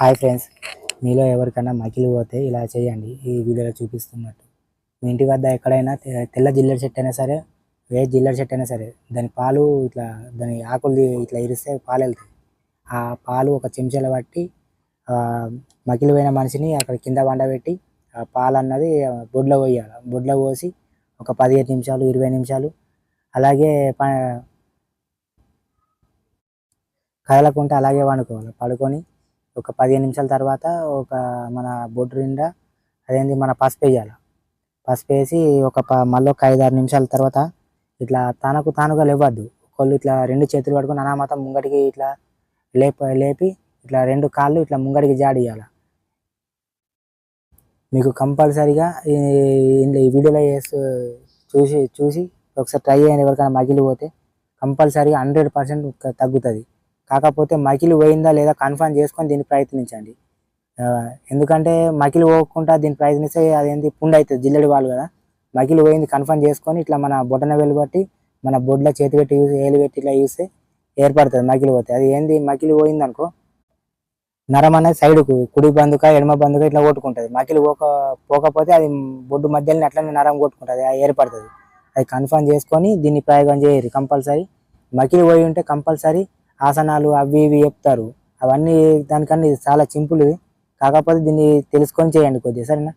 Hi friends, మీలో ఎవరికైనా మకిలి పోతే ఇలా చేయండి. ఈ వీడియోలో చూపిస్తున్నట్టు మీ ఇంటి వద్ద ఎక్కడైనా తెల్ల జిల్లెడు చెట్టు అయినా సరే, ఏ జిల్లెడు చెట్టు అయినా సరే, దాని పాలు ఇట్లా దాని ఆకులు ఇట్లా ఇరిస్తే పాలు వెళ్తాయి. ఆ పాలు ఒక చెంచాలో పట్టి మకిలి పోయిన మనిషిని అక్కడ కింద వండబెట్టి ఆ పాలు అన్నది బొడ్లో పోయాలి. బొడ్లో పోసి ఒక 15 నిమిషాలు 20 నిమిషాలు అలాగే కదలకుండా అలాగే వండుకోవాలి. పడుకొని ఒక 15 నిమిషాల తర్వాత ఒక మన బొడ్డు నిండా అదేంటి మన పసుపు వేయాలి. పసుపు వేసి మళ్ళీ ఒక 5-6 నిమిషాల తర్వాత ఇట్లా తనకు తానుగా లేవద్దు. ఒకళ్ళు ఇట్లా 2 చేతులు పట్టుకొని అనామతం ముంగడికి ఇట్లా లేపి ఇట్లా 2 కాళ్ళు ఇట్లా ముంగడికి జాడియాలి. మీకు కంపల్సరీగా ఈ వీడియోలో చూసి ఒకసారి ట్రై చేయండి. ఎవరికైనా మకిలి పోతే కంపల్సరీగా 100% తగ్గుతుంది. కాకపోతే మకిలి పోయిందా లేదా కన్ఫర్మ్ చేసుకొని దీన్ని ప్రయత్నించండి. ఎందుకంటే మకిలి పోకుండా దీన్ని ప్రయత్నిస్తే అదేంటి పుండు అవుతుంది, జిల్లెడి వాళ్ళు కదా. మకిలి పోయింది కన్ఫర్మ్ చేసుకొని ఇట్లా మన బొటన వేలు బట్టి మన బొడ్లో చేతి పెట్టి ఏలు పెట్టి ఇట్లా చూస్తే ఏర్పడుతుంది మకిలి పోతే. అది ఏంది మకిలి పోయింది అనుకో, నరం అనేది సైడ్కు కుడి బందుక ఎడమ బందుక ఇట్లా కొట్టుకుంటుంది. మకిలి పోకపోతే అది బొడ్డు మధ్యలో అట్లనే నరం కొట్టుకుంటుంది, అది ఏర్పడుతుంది. అది కన్ఫర్మ్ చేసుకొని దీన్ని ప్రయోగం చేయరు. కంపల్సరీ మకిలి పోయి ఉంటే కంపల్సరీ ఆసనాలు అవి ఇవి చెప్తారు. అవన్నీ దానికన్నా ఇది చాలా సింపుల్. కాకపోతే దీన్ని తెలుసుకొని చేయండి కొద్దిగా, సరేనా.